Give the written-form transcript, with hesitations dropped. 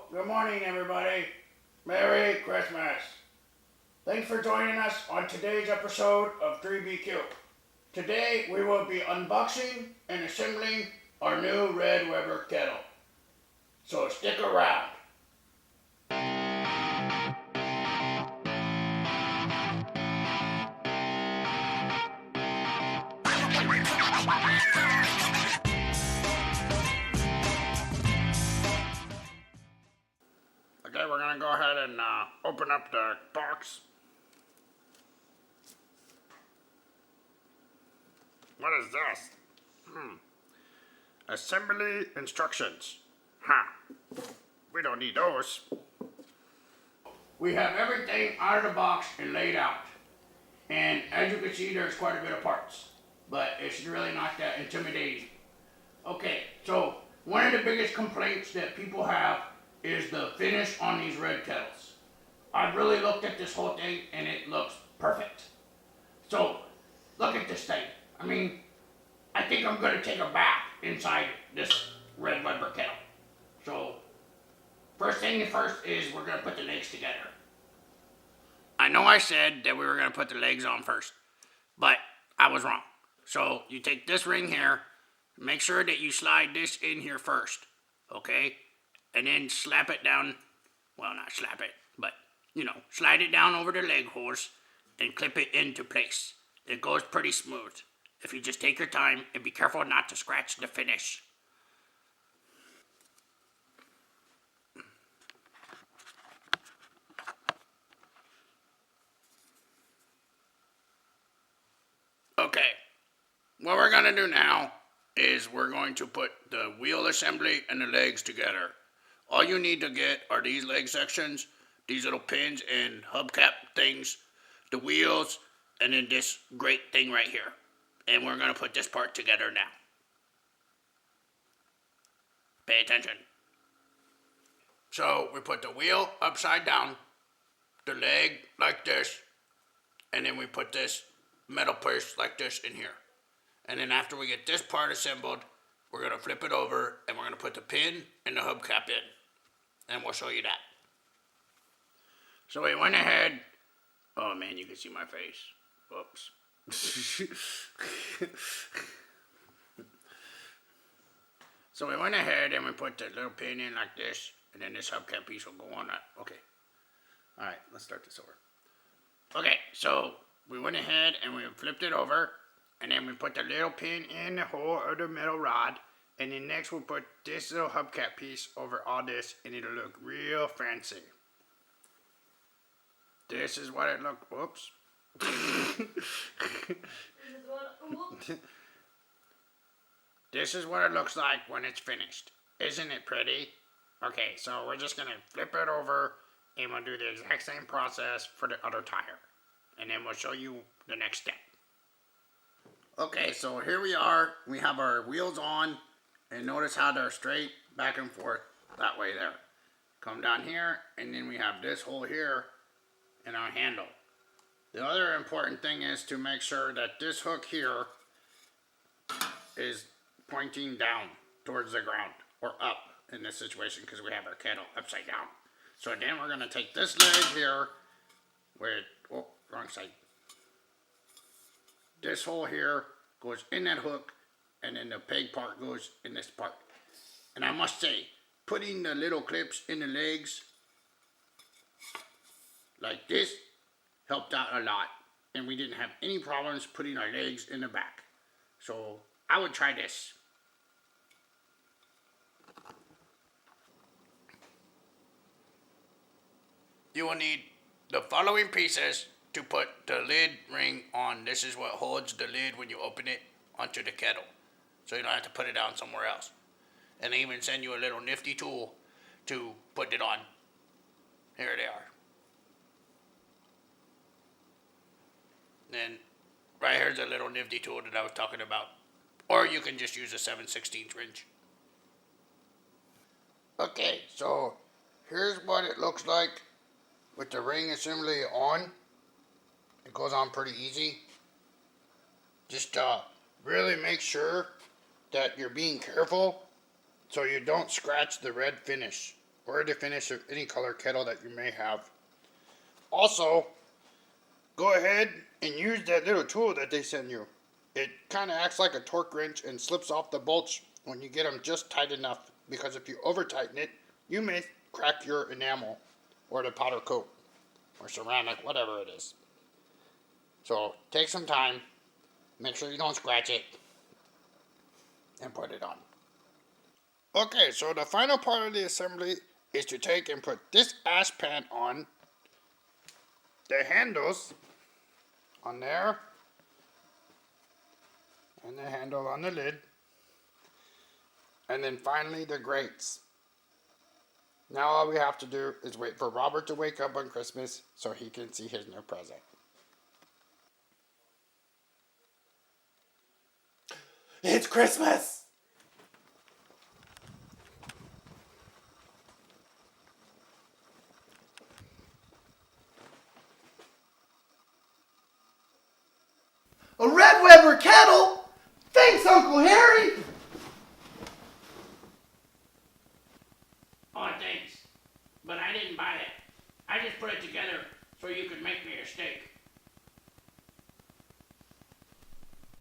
good morning, everybody. Merry Christmas. Thanks for joining us on today's episode of 3BQ. Today we will be unboxing and assembling our new red Weber kettle. So stick around. Okay, we're gonna go ahead and open up the box. What is this? Assembly instructions. We don't need those. We have everything out of the box and laid out. And as you can see, there's quite a bit of parts. But it's really not that intimidating. Okay, so one of the biggest complaints that people have is the finish on these red kettles. I've really looked at this whole thing and it looks perfect. So, look at this thing. I mean, I think I'm gonna take a bath inside this red Weber kettle. So, first thing first is we're gonna put the legs together. I know I said that we were gonna put the legs on first, but I was wrong. So, you take this ring here, make sure that you slide this in here first, okay? And then slap it down, well, not slap it, but, slide it down over the leg holes and clip it into place. It goes pretty smooth if you just take your time and be careful not to scratch the finish. Okay, what we're gonna do now is we're going to put the wheel assembly and the legs together. All you need to get are these leg sections, these little pins and hubcap things, the wheels, and then this great thing right here. And we're gonna put this part together now. Pay attention. So we put the wheel upside down, the leg like this, and then we put this metal piece like this in here. And then after we get this part assembled, we're gonna flip it over and we're gonna put the pin and the hubcap in. And we'll show you that. So we went ahead. Oh man, you can see my face. Oops. So we went ahead and we put the little pin in like this, and then this hubcap piece will go on that. Okay. Alright, let's start this over. Okay, so we went ahead and we flipped it over, and then we put the little pin in the hole of the metal rod, and then next we'll put this little hubcap piece over all this, and it'll look real fancy. This is what it looked. Whoops. This is what it looks like when it's finished. Isn't it pretty? Okay, so we're just gonna flip it over and we'll do the exact same process for the other tire. And then we'll show you the next step. Okay, so here we are. We have our wheels on, and notice how they're straight back and forth that way there. Come down here, and then we have this hole here in our handle. The other important thing is to make sure that this hook here is pointing down towards the ground, or up in this situation, because we have our kettle upside down. So then we're gonna take this leg here, wrong side. This hole here goes in that hook, and then the peg part goes in this part. And I must say, putting the little clips in the legs like this helped out a lot, and we didn't have any problems putting our legs in the back. So I would try this. You will need the following pieces to put the lid ring on. This is what holds the lid when you open it onto the kettle, so you don't have to put it down somewhere else. And they even send you a little nifty tool to put it on. Here they are. Then right here's a little nifty tool that I was talking about. Or you can just use a 7/16 wrench. Okay, so here's what it looks like with the ring assembly on. It goes on pretty easy. Just really make sure that you're being careful so you don't scratch the red finish. or the finish of any color kettle that you may have. Also, go ahead and use that little tool that they send you. It kind of acts like a torque wrench and slips off the bolts when you get them just tight enough, because if you over tighten it, you may crack your enamel or the powder coat or ceramic, whatever it is. So take some time, make sure you don't scratch it, and put it on. Okay, so the final part of the assembly is to take and put this ash pan on, the handles on there, and the handle on the lid, and then finally the grates. Now all we have to do is wait for Robert to wake up on Christmas so he can see his new present. It's Christmas! A red Weber Kettle? Thanks, Uncle Harry! Oh, thanks. But I didn't buy it. I just put it together so you could make me a steak.